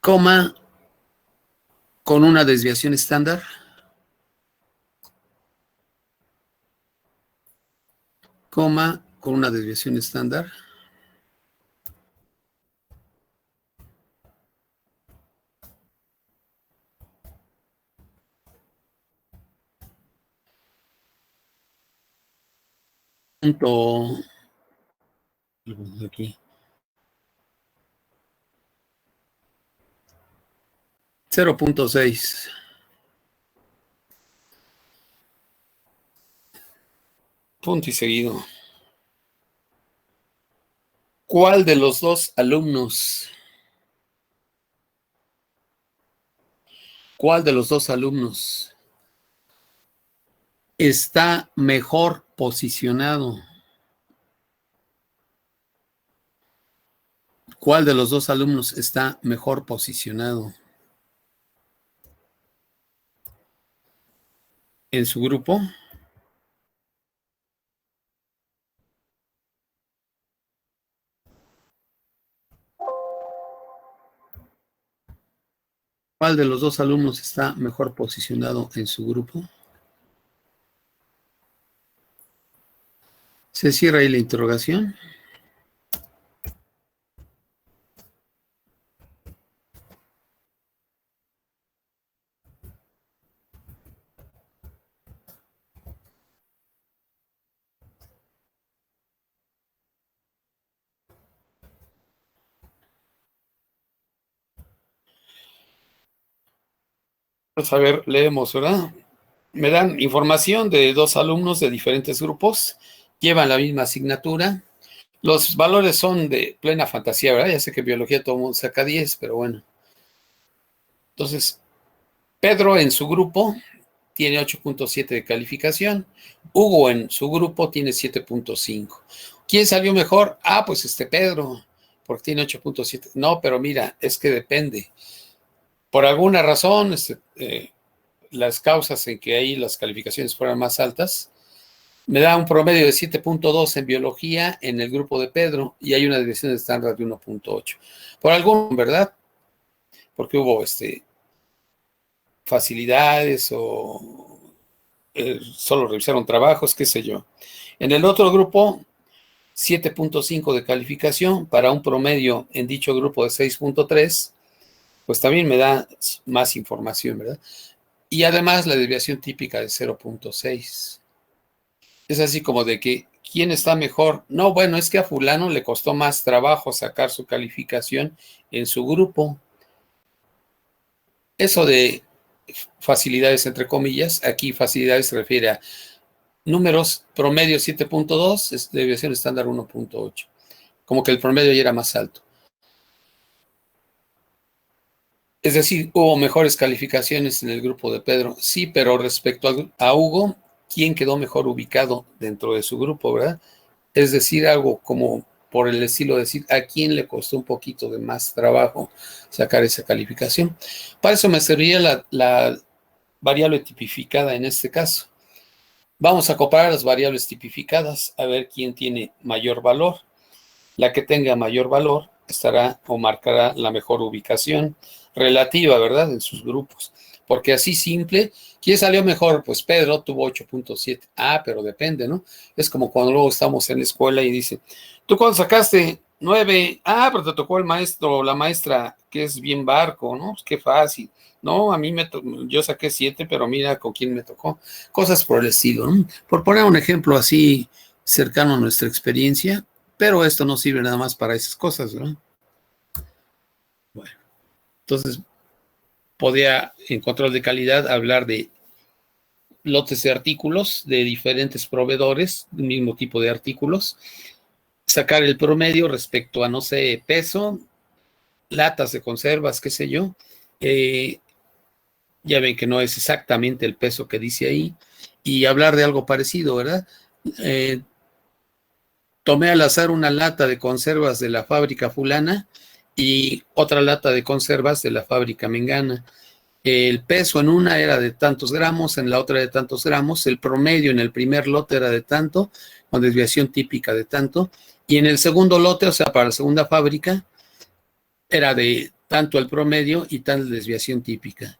coma con una desviación estándar, coma con una desviación estándar, punto aquí 0.6. Punto y seguido. ¿Cuál de los dos alumnos? ¿Cuál de los dos alumnos está mejor posicionado? ¿Cuál de los dos alumnos está mejor posicionado en su grupo? ¿Cuál de los dos alumnos está mejor posicionado en su grupo? Se cierra ahí la interrogación. Pues a ver, leemos, ¿verdad? Me dan información de dos alumnos de diferentes grupos, llevan la misma asignatura. Los valores son de plena fantasía, ¿verdad? Ya sé que en biología todo el mundo saca 10, pero bueno. Entonces, Pedro en su grupo tiene 8.7 de calificación. Hugo en su grupo tiene 7.5. ¿Quién salió mejor? Ah, pues Pedro, porque tiene 8.7. No, pero mira, es que depende. Por alguna razón, las causas en que ahí las calificaciones fueran más altas, me da un promedio de 7.2 en biología en el grupo de Pedro y hay una desviación estándar de 1.8. Por algún, ¿verdad? Porque hubo facilidades o solo revisaron trabajos, qué sé yo. En el otro grupo, 7.5 de calificación para un promedio en dicho grupo de 6.3, pues también me da más información, ¿verdad? Y además la desviación típica de 0.6. Es así como de que, ¿quién está mejor? No, bueno, es que a fulano le costó más trabajo sacar su calificación en su grupo. Eso de facilidades entre comillas, aquí facilidades se refiere a números promedio 7.2, desviación estándar 1.8. Como que el promedio ya era más alto. Es decir, hubo mejores calificaciones en el grupo de Pedro. Sí, pero respecto a Hugo, ¿quién quedó mejor ubicado dentro de su grupo, verdad? Es decir, algo como por el estilo de decir a quién le costó un poquito de más trabajo sacar esa calificación. Para eso me serviría la variable tipificada en este caso. Vamos a comparar las variables tipificadas a ver quién tiene mayor valor. La que tenga mayor valor estará o marcará la mejor ubicación relativa, ¿verdad? En sus grupos. Porque así simple, ¿quién salió mejor? Pues Pedro tuvo 8.7. Ah, pero depende, ¿no? Es como cuando luego estamos en la escuela y dice, ¿tú cuándo sacaste 9? Ah, pero te tocó el maestro o la maestra que es bien barco, ¿no? Pues qué fácil. No, a mí yo saqué 7, pero mira con quién me tocó. Cosas por el estilo, ¿no? Por poner un ejemplo así cercano a nuestra experiencia, pero esto no sirve nada más para esas cosas, ¿no? Bueno, entonces podría en control de calidad hablar de lotes de artículos de diferentes proveedores, del mismo tipo de artículos, sacar el promedio respecto a, no sé, peso, latas de conservas, qué sé yo. Ya ven que no es exactamente el peso que dice ahí, y hablar de algo parecido, ¿verdad? Tomé al azar una lata de conservas de la fábrica fulana y otra lata de conservas de la fábrica mengana. El peso en una era de tantos gramos, en la otra de tantos gramos, el promedio en el primer lote era de tanto, con desviación típica de tanto, y en el segundo lote, o sea, para la segunda fábrica, era de tanto el promedio y tal desviación típica.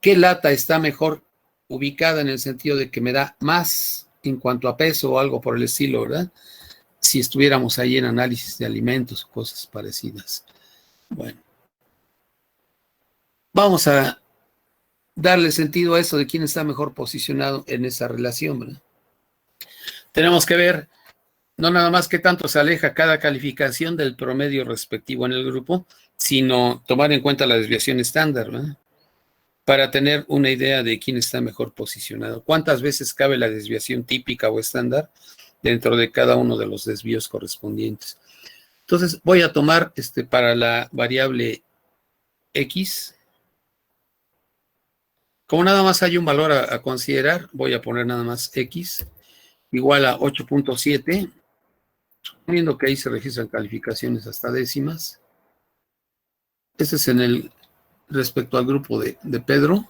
¿Qué lata está mejor ubicada en el sentido de que me da más en cuanto a peso o algo por el estilo, ¿verdad? Si estuviéramos ahí en análisis de alimentos o cosas parecidas. Bueno, vamos a darle sentido a eso de quién está mejor posicionado en esa relación, ¿verdad? Tenemos que ver no nada más qué tanto se aleja cada calificación del promedio respectivo en el grupo, sino tomar en cuenta la desviación estándar, ¿verdad? Para tener una idea de quién está mejor posicionado. ¿Cuántas veces cabe la desviación típica o estándar dentro de cada uno de los desvíos correspondientes? Entonces voy a tomar para la variable X. Como nada más hay un valor a considerar, voy a poner nada más X igual a 8.7, suponiendo que ahí se registran calificaciones hasta décimas. Este es en el respecto al grupo de Pedro.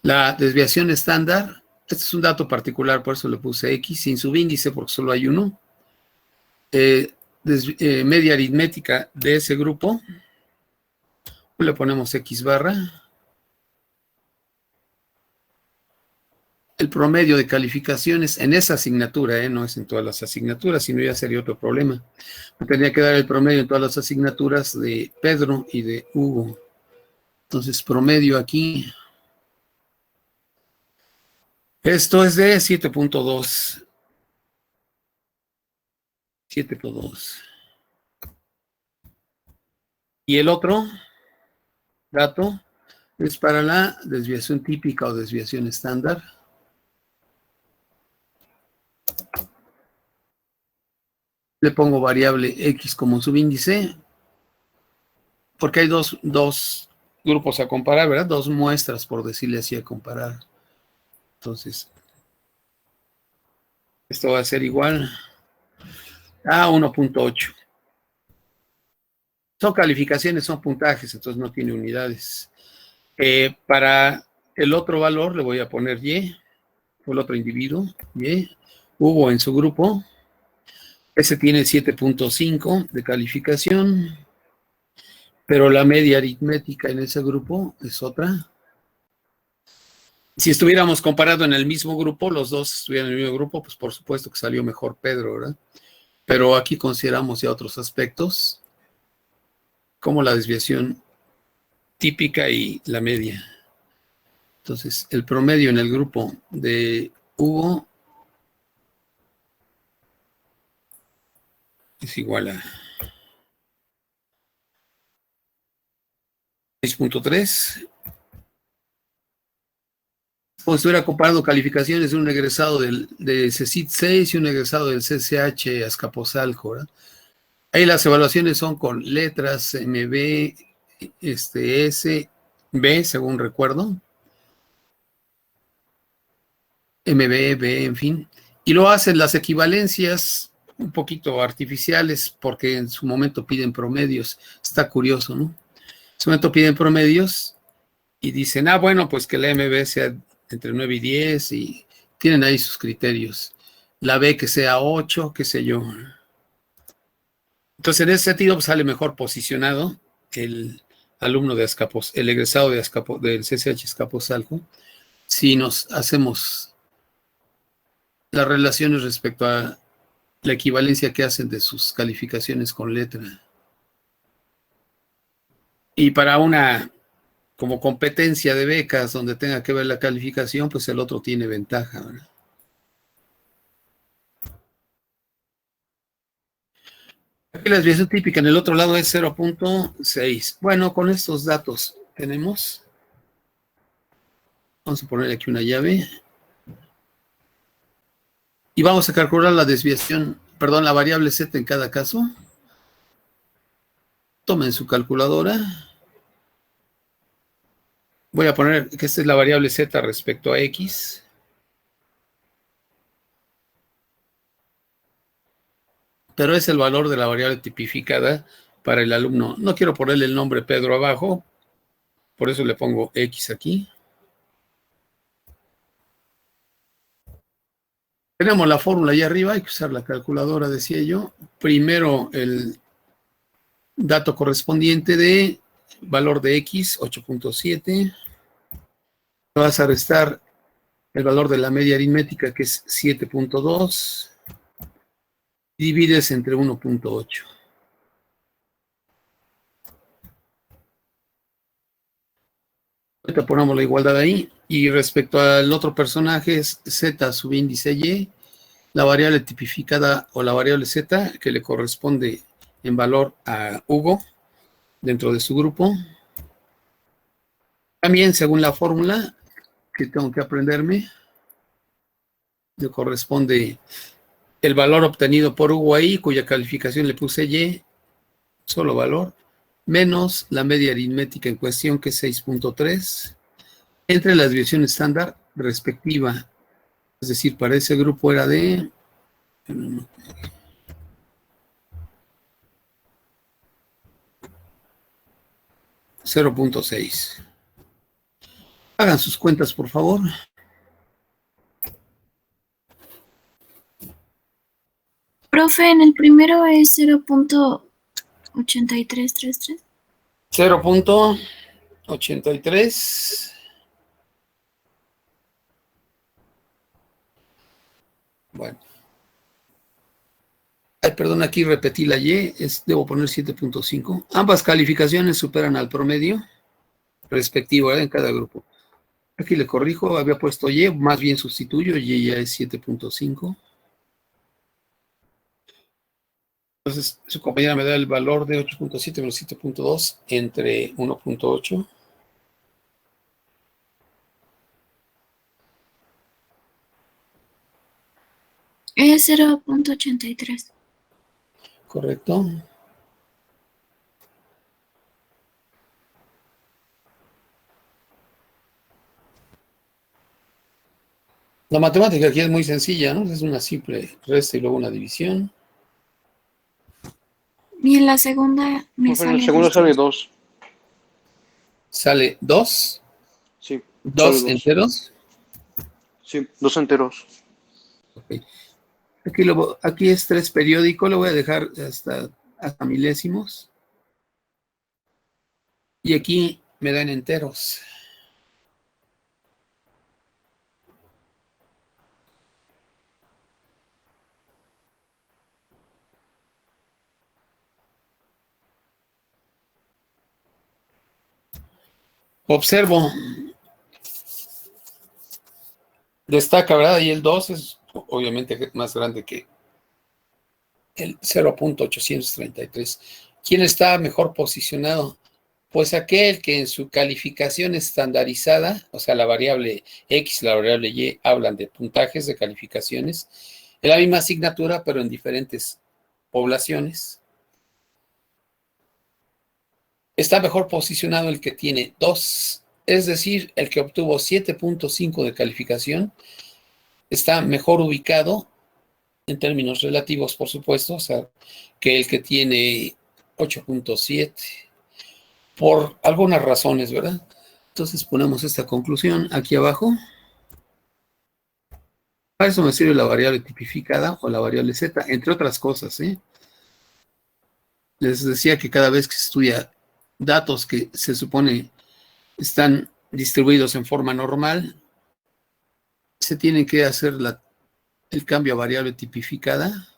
La desviación estándar, este es un dato particular, por eso le puse X, sin subíndice porque solo hay uno. Media aritmética de ese grupo, le ponemos X barra. El promedio de calificaciones en esa asignatura, no es en todas las asignaturas, sino ya sería otro problema. Me tendría que dar el promedio en todas las asignaturas de Pedro y de Hugo. Entonces, promedio aquí. Esto es de 7.2. 7.2. Y el otro dato es para la desviación típica o desviación estándar. Le pongo variable X como subíndice, porque hay dos grupos a comparar, ¿verdad? Dos muestras, por decirle así, a comparar. Entonces, esto va a ser igual a 1.8. Son calificaciones, son puntajes, entonces no tiene unidades. Para el otro valor le voy a poner Y, o el otro individuo, Y. Hugo en su grupo. Ese tiene 7.5 de calificación, pero la media aritmética en ese grupo es otra. Si estuviéramos comparando en el mismo grupo, los dos estuvieran en el mismo grupo, pues por supuesto que salió mejor Pedro, ¿verdad? Pero aquí consideramos ya otros aspectos, como la desviación típica y la media. Entonces, el promedio en el grupo de Hugo es igual a 6.3. Como si estuviera comparando calificaciones de un egresado de CECIT 6 y un egresado del CCH Azcapotzalco, ¿verdad? Ahí las evaluaciones son con letras MB, S, B, según recuerdo. MB, B, en fin. Y lo hacen las equivalencias un poquito artificiales porque en su momento piden promedios. Está curioso, ¿no? En su momento piden promedios y dicen, bueno, pues que la MB sea entre 9 y 10 y tienen ahí sus criterios. La B que sea 8, qué sé yo. Entonces, en ese sentido, pues, sale mejor posicionado el alumno de el egresado del CCH Azcapotzalco, si nos hacemos las relaciones respecto a la equivalencia que hacen de sus calificaciones con letra. Y para una como competencia de becas donde tenga que ver la calificación, pues el otro tiene ventaja, ¿verdad? Aquí la desviación típica en el otro lado es 0.6. Bueno, con estos datos tenemos. Vamos a poner aquí una llave. Y vamos a calcular la desviación, perdón, la variable z en cada caso. Tomen su calculadora. Voy a poner que esta es la variable z respecto a x. Pero es el valor de la variable tipificada para el alumno. No quiero ponerle el nombre Pedro abajo, por eso le pongo X aquí. Tenemos la fórmula ahí arriba, hay que usar la calculadora, decía yo. Primero el dato correspondiente de valor de X, 8.7. Vas a restar el valor de la media aritmética, que es 7.2. Divides entre 1.8. Ahorita ponemos la igualdad ahí. Y respecto al otro personaje es Z subíndice Y, la variable tipificada o la variable Z que le corresponde en valor a Hugo dentro de su grupo. También según la fórmula que tengo que aprenderme, le corresponde el valor obtenido por Hugo ahí, cuya calificación le puse Y, solo valor, menos la media aritmética en cuestión, que es 6.3, entre la desviación estándar respectiva. Es decir, para ese grupo era de 0.6. Hagan sus cuentas, por favor. Profe, en el primero es 0.8333. 0.83. Bueno. Ay, perdón, aquí repetí la Y, debo poner 7.5. Ambas calificaciones superan al promedio respectivo, ¿verdad? En cada grupo. Aquí le corrijo, había puesto Y, más bien sustituyo, Y ya es 7.5. Entonces, su compañera me da el valor de 8.7 menos 7.2 entre 1.8. Es 0.83. Correcto. La matemática aquí es muy sencilla, ¿no? Es una simple resta y luego una división. Y en la segunda me Profe, en el sale segundo sale 2. 2. Sale 2. Sí, sale 2 2. enteros. Sí, 2 enteros. Okay. Aquí es 3 periódico, lo voy a dejar hasta milésimos. Y aquí me dan enteros. Observo. Destaca, ¿verdad? Y el 2 es obviamente más grande que el 0.833. ¿Quién está mejor posicionado? Pues aquel que en su calificación estandarizada, o sea, la variable X, la variable Y, hablan de puntajes de calificaciones, en la misma asignatura, pero en diferentes poblaciones. Está mejor posicionado el que tiene 2, es decir, el que obtuvo 7.5 de calificación, está mejor ubicado en términos relativos, por supuesto, o sea, que el que tiene 8.7, por algunas razones, ¿verdad? Entonces ponemos esta conclusión aquí abajo. Para eso me sirve la variable tipificada o la variable Z, entre otras cosas, ¿eh? Les decía que cada vez que se estudia datos que se supone están distribuidos en forma normal, se tiene que hacer el cambio a variable tipificada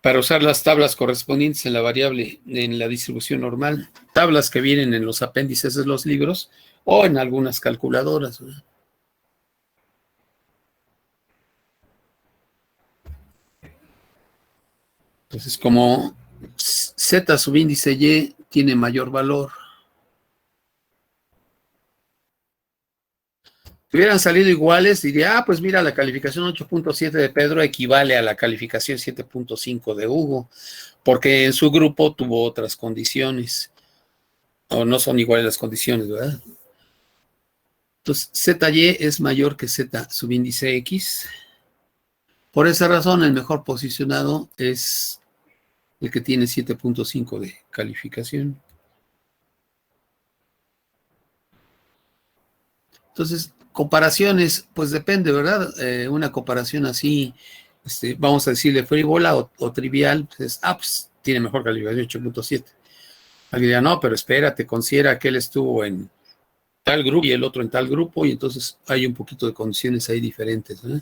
para usar las tablas correspondientes en la variable, en la distribución normal, tablas que vienen en los apéndices de los libros o en algunas calculadoras, ¿verdad? Entonces, como Z subíndice Y tiene mayor valor, si hubieran salido iguales, diría, pues mira, la calificación 8.7 de Pedro equivale a la calificación 7.5 de Hugo, porque en su grupo tuvo otras condiciones, o no son iguales las condiciones, ¿verdad? Entonces, ZY es mayor que Z subíndice X. Por esa razón, el mejor posicionado es el que tiene 7.5 de calificación. Entonces, Comparaciones, pues depende, ¿verdad? Una comparación así, vamos a decirle frívola o trivial, pues, pues tiene mejor calificación 8.7. Alguien dirá, no, pero espérate, considera que él estuvo en tal grupo y el otro en tal grupo, y entonces hay un poquito de condiciones ahí diferentes, ¿eh?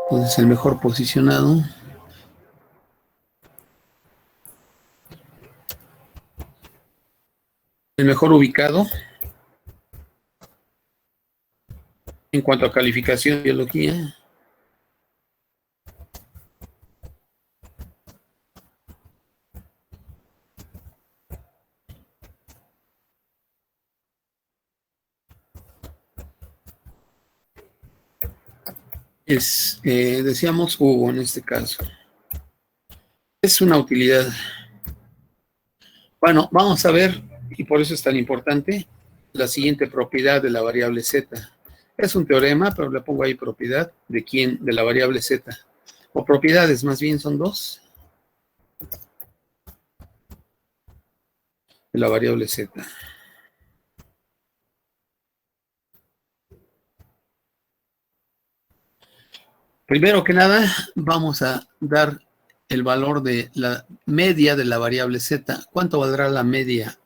Entonces, el mejor posicionado. El mejor ubicado en cuanto a calificación de biología. Decíamos Hugo en este caso. Es una utilidad. Bueno, vamos a ver, y por eso es tan importante, la siguiente propiedad de la variable z. Es un teorema, pero le pongo ahí propiedad de quién, de la variable z. O propiedades, más bien son dos. De la variable z. Primero que nada, vamos a dar el valor de la media de la variable z. ¿Cuánto valdrá la media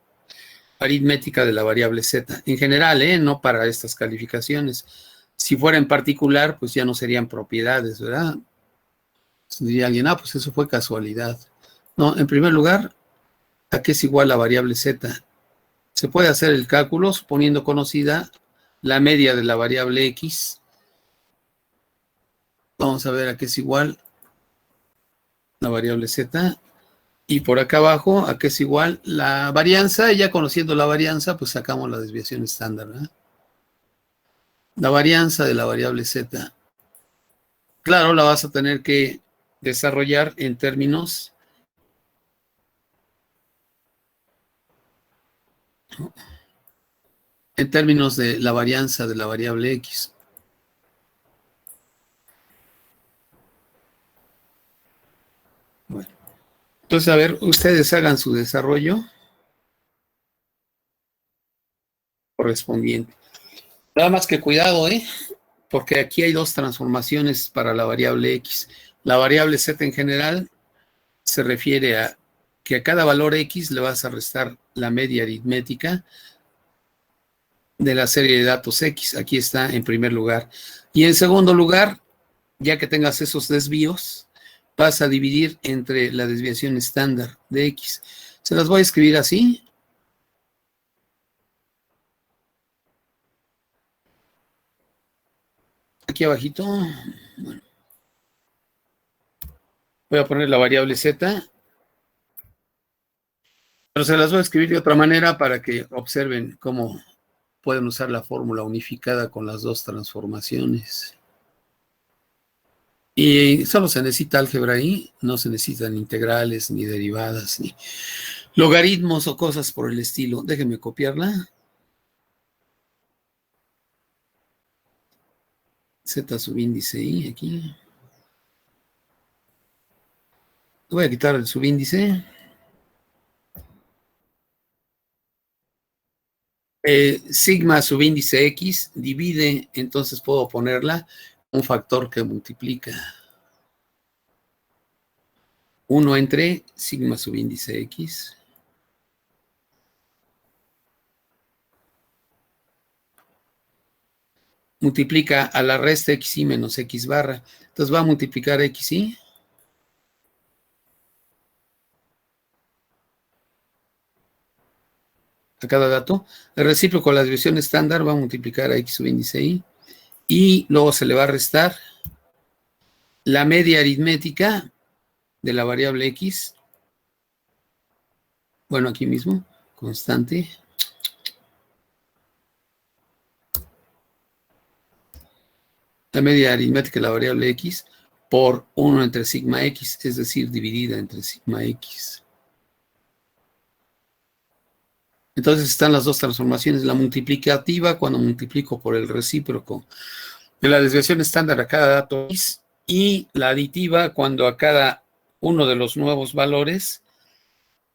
aritmética de la variable z? En general, no para estas calificaciones. Si fuera en particular, pues ya no serían propiedades, ¿verdad? Diría alguien, pues eso fue casualidad. No, en primer lugar, ¿a qué es igual la variable z? Se puede hacer el cálculo suponiendo conocida la media de la variable x. Vamos a ver a qué es igual la variable z. Y por acá abajo, a qué es igual la varianza. Y ya conociendo la varianza, pues sacamos la desviación estándar, ¿verdad? La varianza de la variable z. Claro, la vas a tener que desarrollar en términos de la varianza de la variable x. Bueno, entonces, a ver, ustedes hagan su desarrollo correspondiente. Nada más que cuidado, porque aquí hay dos transformaciones para la variable x. La variable z en general se refiere a que a cada valor x le vas a restar la media aritmética de la serie de datos x. Aquí está en primer lugar. Y en segundo lugar, ya que tengas esos desvíos, vas a dividir entre la desviación estándar de x. Se las voy a escribir así. Aquí abajito. Bueno, voy a poner la variable z. Pero se las voy a escribir de otra manera para que observen cómo pueden usar la fórmula unificada con las dos transformaciones. Y solo se necesita álgebra ahí, no se necesitan integrales, ni derivadas, ni logaritmos o cosas por el estilo. Déjenme copiarla. Z subíndice I aquí. Voy a quitar el subíndice. Sigma subíndice X divide, entonces puedo ponerla un factor que multiplica 1 entre sigma subíndice X multiplica a la resta xy menos x barra. Entonces va a multiplicar xy a cada dato. El recíproco de la desviación estándar va a multiplicar a x subíndice y. Y luego se le va a restar la media aritmética de la variable x. Bueno, aquí mismo, constante. La media aritmética de la variable x por 1 entre sigma x, es decir, dividida entre sigma x. Entonces están las dos transformaciones. La multiplicativa cuando multiplico por el recíproco de la desviación estándar a cada dato x, y la aditiva cuando a cada uno de los nuevos valores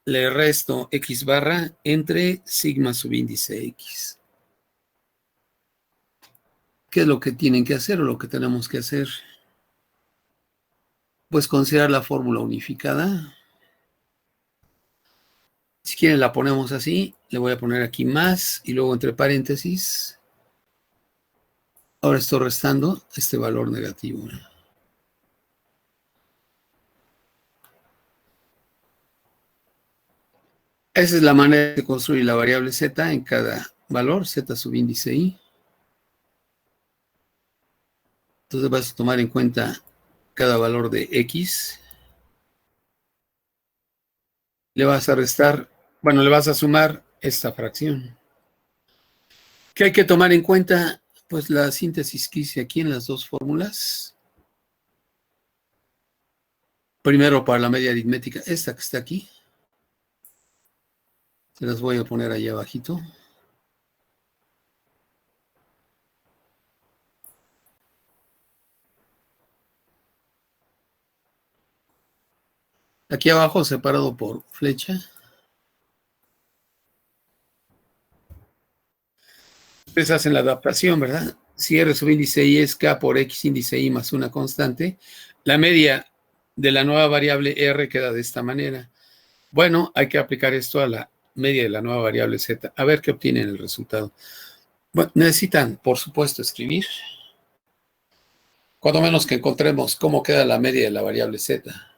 le resto x barra entre sigma subíndice x. ¿Qué es lo que tienen que hacer o lo que tenemos que hacer? Pues considerar la fórmula unificada. Si quieren la ponemos así, le voy a poner aquí más y luego entre paréntesis. Ahora estoy restando este valor negativo. Esa es la manera de construir la variable z en cada valor, z subíndice i. Entonces vas a tomar en cuenta cada valor de x. Le vas a restar, bueno, le vas a sumar esta fracción. ¿Qué hay que tomar en cuenta? Pues la síntesis que hice aquí en las dos fórmulas. Primero para la media aritmética, esta que está aquí. Se las voy a poner ahí abajito. Aquí abajo separado por flecha. Ustedes hacen la adaptación, ¿verdad? Si R subíndice I es K por X índice I más una constante, la media de la nueva variable R queda de esta manera. Bueno, hay que aplicar esto a la media de la nueva variable Z. A ver qué obtienen el resultado. Bueno, necesitan, por supuesto, escribir. Cuando menos que encontremos cómo queda la media de la variable Z.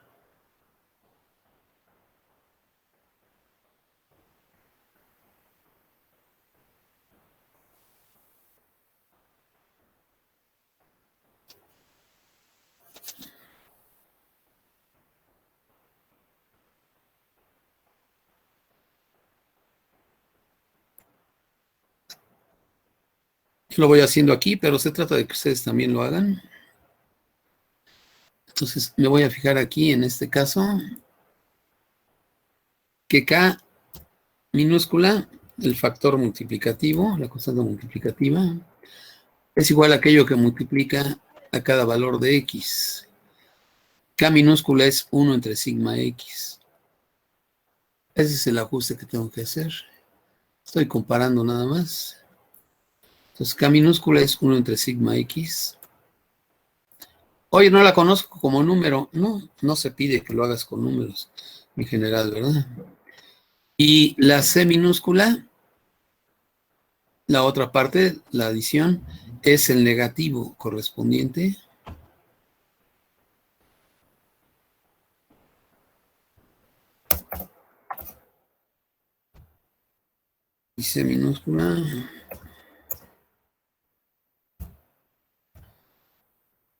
Lo voy haciendo aquí, pero se trata de que ustedes también lo hagan. Entonces, me voy a fijar aquí, en este caso, que K minúscula, el factor multiplicativo, la constante multiplicativa, es igual a aquello que multiplica a cada valor de X. K minúscula es 1 entre sigma X. Ese es el ajuste que tengo que hacer. Estoy comparando nada más. Entonces, K minúscula es 1 entre sigma X. Oye, no la conozco como número. No, no se pide que lo hagas con números en general, ¿verdad? Y la C minúscula, la otra parte, la adición, es el negativo correspondiente. Y C minúscula.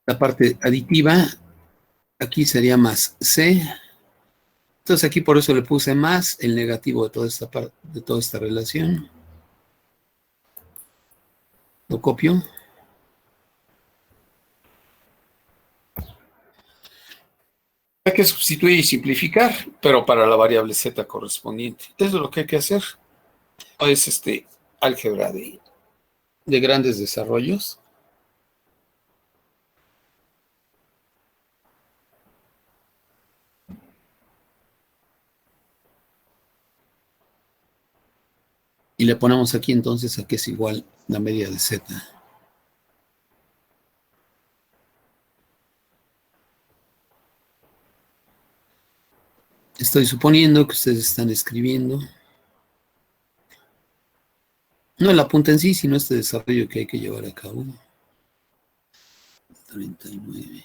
La parte aditiva, aquí sería más C. Entonces aquí por eso le puse más el negativo de toda esta parte, de toda esta relación. Lo copio. Hay que sustituir y simplificar, pero para la variable z correspondiente. Eso es lo que hay que hacer. Es álgebra de grandes desarrollos. Y le ponemos aquí entonces a que es igual la media de z. Estoy suponiendo que ustedes están escribiendo. No el apunte en sí, sino este desarrollo que hay que llevar a cabo. 39.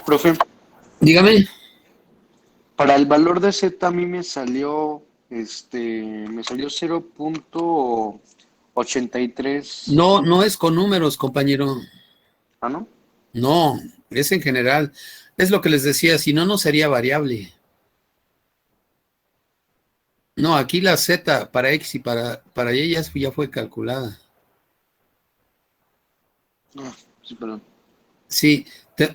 Profe, Dígame. para el valor de Z a mí me salió 0.83. No, no es con números, compañero. Ah, ¿no? No, es en general. Es lo que les decía, si no, no sería variable. No, aquí la z para x y para y ya fue calculada. Ah, sí, perdón. Sí,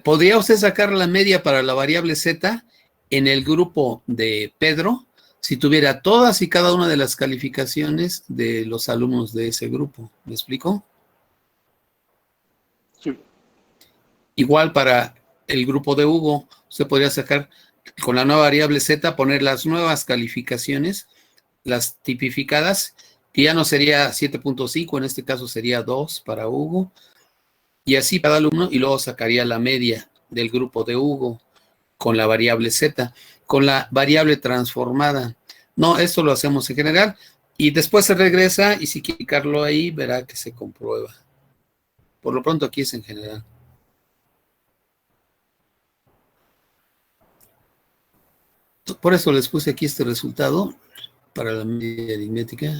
podría usted sacar la media para la variable Z en el grupo de Pedro si tuviera todas y cada una de las calificaciones de los alumnos de ese grupo. ¿Me explico? Sí. Igual para el grupo de Hugo, usted podría sacar con la nueva variable Z, poner las nuevas calificaciones, las tipificadas, que ya no sería 7.5, en este caso sería 2 para Hugo, y así para alumno, y luego sacaría la media del grupo de Hugo con la variable Z, con la variable transformada. No, esto lo hacemos en general, y después se regresa, y si quiere clicarlo ahí, verá que se comprueba. Por lo pronto aquí es en general. Por eso les puse aquí este resultado para la media aritmética.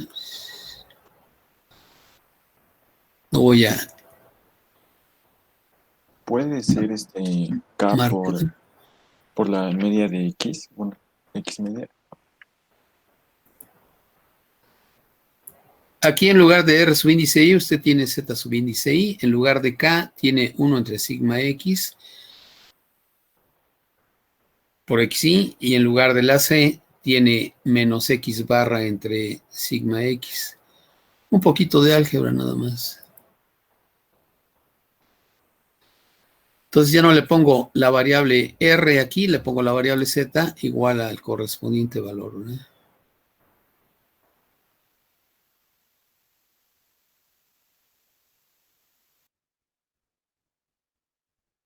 No voy a Puede ser K marcar. por la media de X, bueno, X media. Aquí en lugar de R subíndice I, usted tiene Z subíndice I. En lugar de K, tiene 1 entre sigma X por XI. Y en lugar de la C, tiene menos X barra entre sigma X. Un poquito de álgebra nada más. Entonces ya no le pongo la variable R aquí, le pongo la variable Z igual al correspondiente valor, ¿no?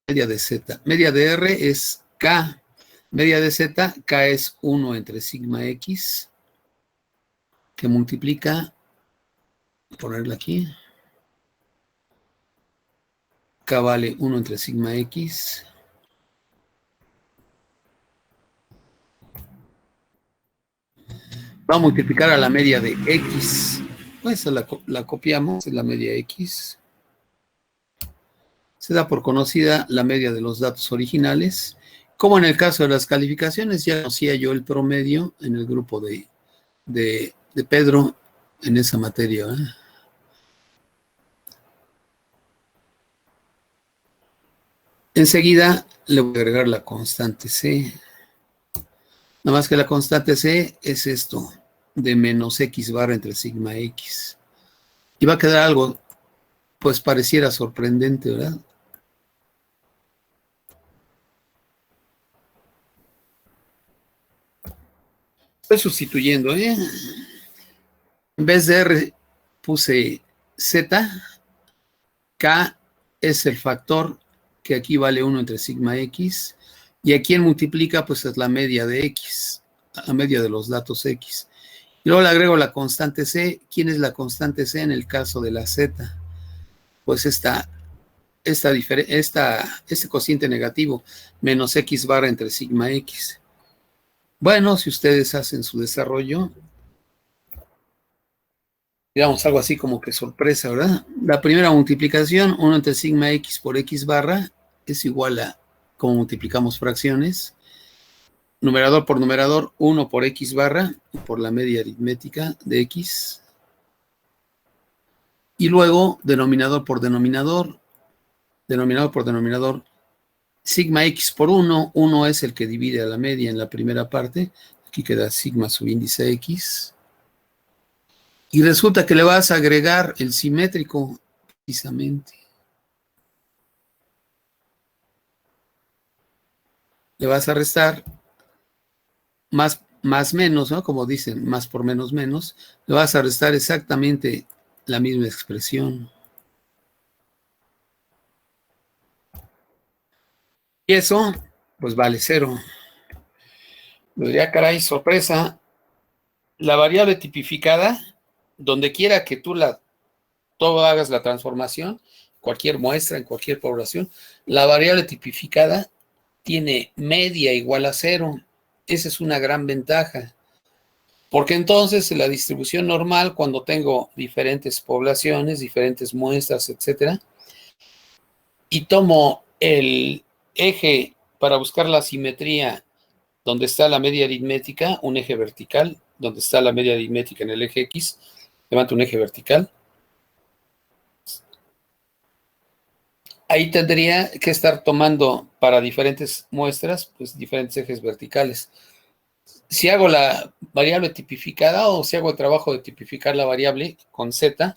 Media de Z. Media de R es K. Media de Z, K es 1 entre sigma X, que multiplica, ponerla aquí, K vale 1 entre sigma X. Va a multiplicar a la media de X. Pues la copiamos, es la media X. Se da por conocida la media de los datos originales. Como en el caso de las calificaciones, ya conocía yo el promedio en el grupo de Pedro en esa materia, ¿eh? Enseguida le voy a agregar la constante C. Nada más que la constante C es esto, de menos X barra entre sigma X. Y va a quedar algo, pues pareciera sorprendente, ¿verdad? Estoy sustituyendo, ¿eh? En vez de R puse Z, K es el factor que aquí vale 1 entre sigma X, y aquí en multiplica, pues es la media de X, la media de los datos X. Y luego le agrego la constante C. ¿Quién es la constante C en el caso de la Z? Pues este cociente negativo, menos X barra entre sigma X. Bueno, si ustedes hacen su desarrollo, digamos algo así como que sorpresa, ¿verdad? La primera multiplicación, 1 entre sigma X por X barra, es igual a, como multiplicamos fracciones, numerador por numerador, 1 por X barra, por la media aritmética de X, y luego denominador por denominador, sigma X por 1, 1 es el que divide a la media en la primera parte, aquí queda sigma subíndice X, y resulta que le vas a agregar el simétrico, precisamente. Le vas a restar más menos, ¿no? Como dicen, más por menos menos, le vas a restar exactamente la misma expresión. Y eso, pues vale 0. Lo diría, caray, sorpresa. La variable tipificada, donde quiera que tú hagas la transformación, cualquier muestra, en cualquier población, la variable tipificada tiene media igual a 0. Esa es una gran ventaja. Porque entonces en la distribución normal, cuando tengo diferentes poblaciones, diferentes muestras, etcétera, y tomo el eje para buscar la simetría donde está la media aritmética, un eje vertical, donde está la media aritmética en el eje X, levanto un eje vertical. ahí tendría que estar tomando para diferentes muestras, pues diferentes ejes verticales. Si hago la variable tipificada o si hago el trabajo de tipificar la variable con Z,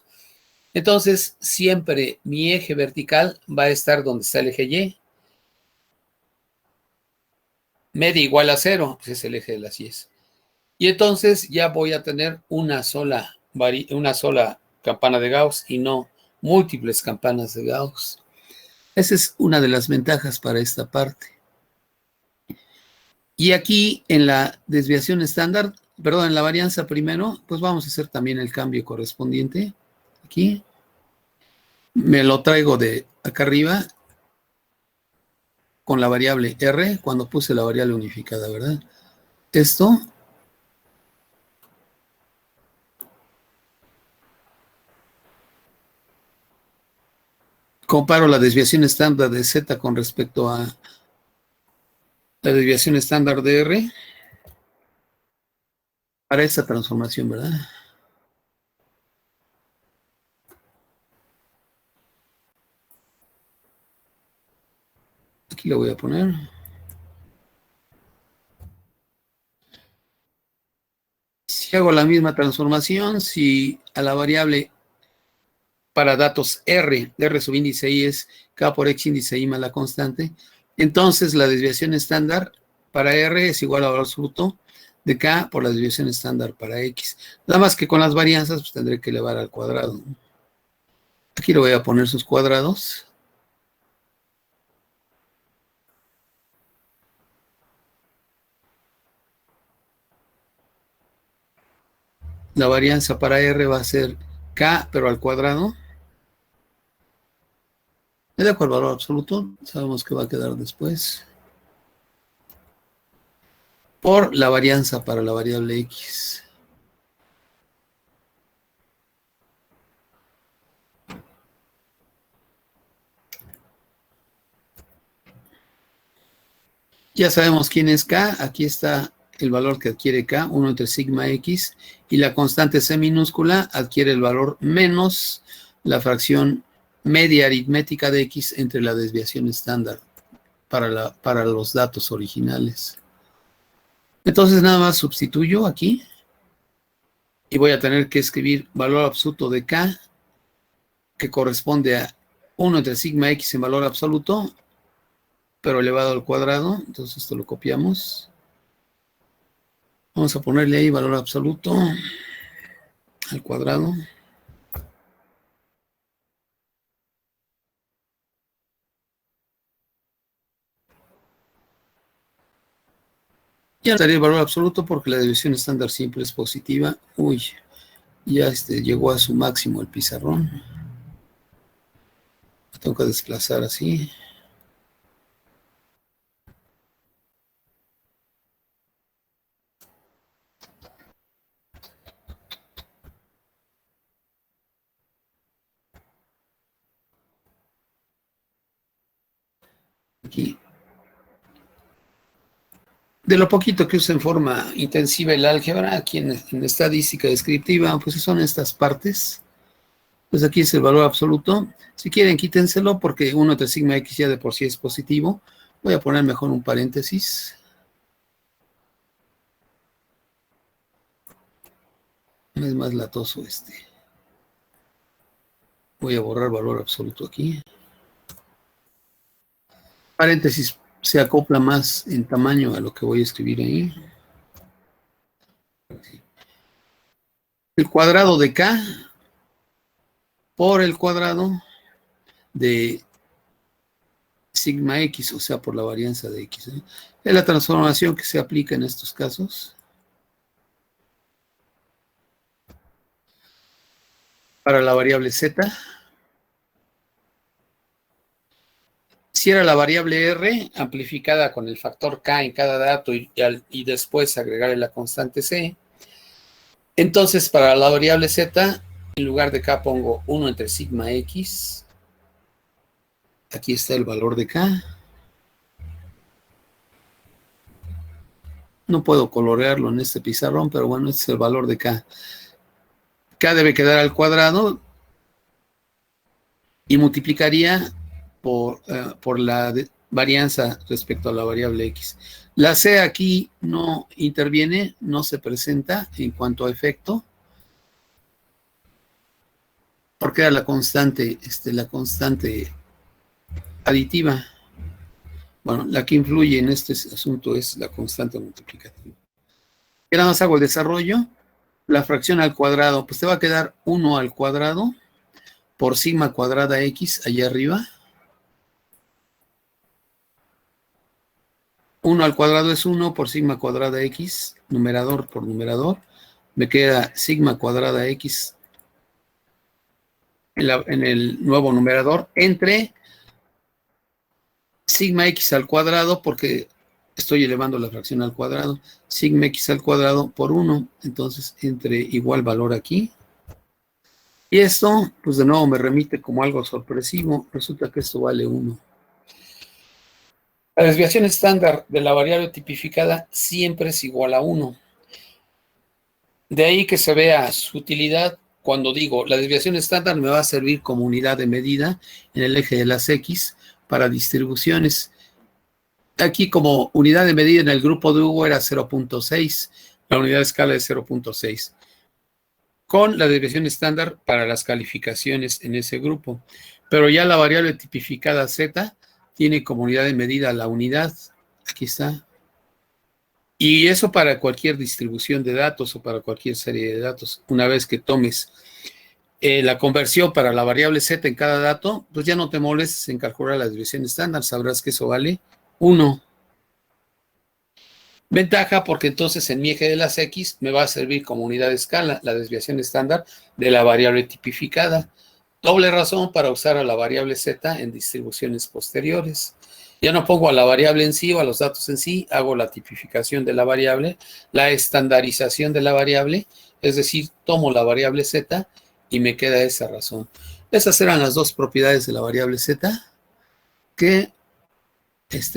entonces siempre mi eje vertical va a estar donde está el eje Y. Media igual a 0, pues es el eje de las Y. Y entonces ya voy a tener una sola campana de Gauss y no múltiples campanas de Gauss. Esa es una de las ventajas para esta parte. Y aquí en la desviación estándar, perdón, en la varianza primero, pues vamos a hacer también el cambio correspondiente. Aquí me lo traigo de acá arriba con la variable R, cuando puse la variable unificada, ¿verdad? Esto comparo la desviación estándar de Z con respecto a la desviación estándar de R para esta transformación, ¿verdad? Aquí lo voy a poner. Si hago la misma transformación, si a la variable para datos R subíndice I es K por X índice I más la constante, entonces la desviación estándar para R es igual a valor absoluto de K por la desviación estándar para X. Nada más que con las varianzas pues tendré que elevar al cuadrado. Aquí le voy a poner sus cuadrados. La varianza para R va a ser K, pero al cuadrado. ¿Me dejo el valor absoluto? Sabemos que va a quedar después. Por la varianza para la variable X. Ya sabemos quién es K. Aquí está el valor que adquiere K, 1 entre sigma X, y la constante C minúscula adquiere el valor menos la fracción media aritmética de X entre la desviación estándar para los datos originales. Entonces nada más sustituyo aquí y voy a tener que escribir valor absoluto de K que corresponde a 1 entre sigma X en valor absoluto, pero elevado al cuadrado. Entonces esto lo copiamos. Vamos a ponerle ahí valor absoluto al cuadrado. Ya daría el valor absoluto porque la desviación estándar siempre es positiva. Uy, ya llegó a su máximo el pizarrón. Tengo que desplazar así. Aquí. De lo poquito que usa en forma intensiva el álgebra, aquí en estadística descriptiva, pues son estas partes. Pues aquí es el valor absoluto. Si quieren, quítenselo porque 1 entre sigma X ya de por sí es positivo. Voy a poner mejor un paréntesis. Es más latoso este. Voy a borrar valor absoluto aquí. Paréntesis se acopla más en tamaño a lo que voy a escribir ahí. El cuadrado de K por el cuadrado de sigma X, o sea, por la varianza de X. Es la transformación que se aplica en estos casos. Para la variable Z. Si era la variable R amplificada con el factor K en cada dato y después agregarle la constante C, entonces para la variable Z, en lugar de K pongo 1 entre sigma X. Aquí está el valor de K. No puedo colorearlo en este pizarrón, pero bueno, este es el valor de K. K debe quedar al cuadrado y multiplicaría por la varianza respecto a la variable X. La C aquí no interviene, no se presenta en cuanto a efecto, porque era la constante aditiva. Bueno, la que influye en este asunto es la constante multiplicativa. Y nada más hago el desarrollo. La fracción al cuadrado, pues te va a quedar 1 al cuadrado por sigma cuadrada X allá arriba. 1 al cuadrado es 1 por sigma cuadrada X, numerador por numerador. Me queda sigma cuadrada X en el nuevo numerador entre sigma X al cuadrado, porque estoy elevando la fracción al cuadrado, sigma X al cuadrado por 1. Entonces, entre igual valor aquí. Y esto, pues de nuevo me remite como algo sorpresivo. Resulta que esto vale 1. La desviación estándar de la variable tipificada siempre es igual a 1. De ahí que se vea su utilidad cuando digo la desviación estándar me va a servir como unidad de medida en el eje de las X para distribuciones. Aquí como unidad de medida en el grupo de Hugo era 0.6, la unidad de escala es 0.6. Con la desviación estándar para las calificaciones en ese grupo. Pero ya la variable tipificada Z tiene como unidad de medida la unidad. Aquí está. Y eso para cualquier distribución de datos o para cualquier serie de datos. Una vez que tomes la conversión para la variable Z en cada dato, pues ya no te molestes en calcular la desviación estándar. Sabrás que eso vale 1. Ventaja porque entonces en mi eje de las X me va a servir como unidad de escala la desviación estándar de la variable tipificada. Doble razón para usar a la variable Z en distribuciones posteriores. Ya no pongo a la variable en sí o a los datos en sí, hago la tipificación de la variable, la estandarización de la variable, es decir, tomo la variable Z y me queda esa razón. Esas eran las dos propiedades de la variable Z que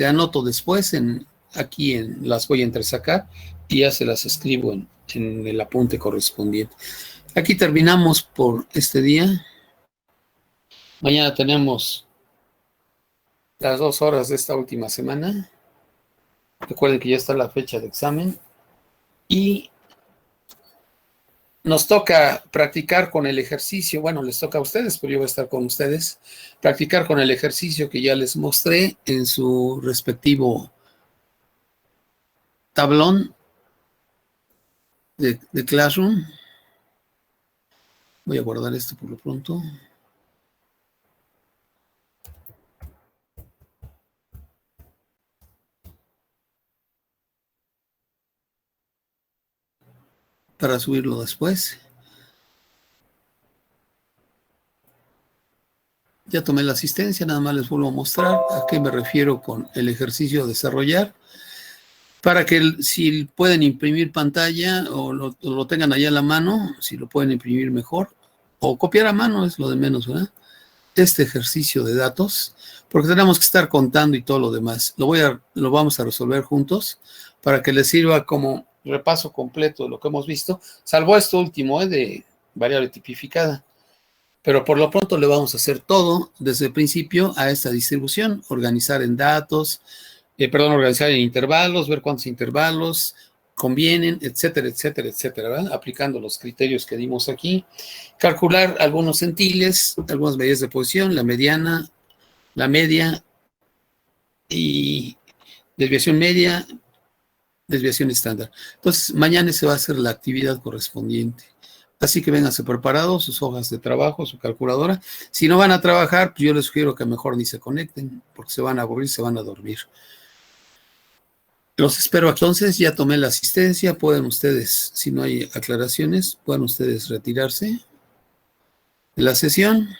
anoto después, las voy a entresacar y ya se las escribo en el apunte correspondiente. Aquí terminamos por este día. Mañana tenemos las 2 horas de esta última semana. Recuerden que ya está la fecha de examen. Y nos toca practicar con el ejercicio. Bueno, les toca a ustedes, pero yo voy a estar con ustedes. Practicar con el ejercicio que ya les mostré en su respectivo tablón de Classroom. Voy a guardar esto por lo pronto. Para subirlo después. Ya tomé la asistencia, nada más les vuelvo a mostrar a qué me refiero con el ejercicio a desarrollar. Para que si pueden imprimir pantalla o lo tengan allá a la mano, si lo pueden imprimir mejor, o copiar a mano es lo de menos, ¿verdad? Este ejercicio de datos, porque tenemos que estar contando y todo lo demás. Lo vamos a resolver juntos para que les sirva como repaso completo de lo que hemos visto, salvo esto último, de variable tipificada. Pero por lo pronto le vamos a hacer todo desde el principio a esta distribución, organizar en datos, organizar en intervalos, ver cuántos intervalos convienen, etcétera, etcétera, etcétera, ¿verdad? Aplicando los criterios que dimos aquí. Calcular algunos centiles, algunas medidas de posición, la mediana, la media y desviación media, desviación estándar. Entonces, mañana se va a hacer la actividad correspondiente. Así que vénganse preparados, sus hojas de trabajo, su calculadora. Si no van a trabajar, pues yo les sugiero que mejor ni se conecten, porque se van a aburrir, se van a dormir. Los espero aquí. Entonces, ya tomé la asistencia. Pueden ustedes, si no hay aclaraciones, pueden ustedes retirarse de la sesión.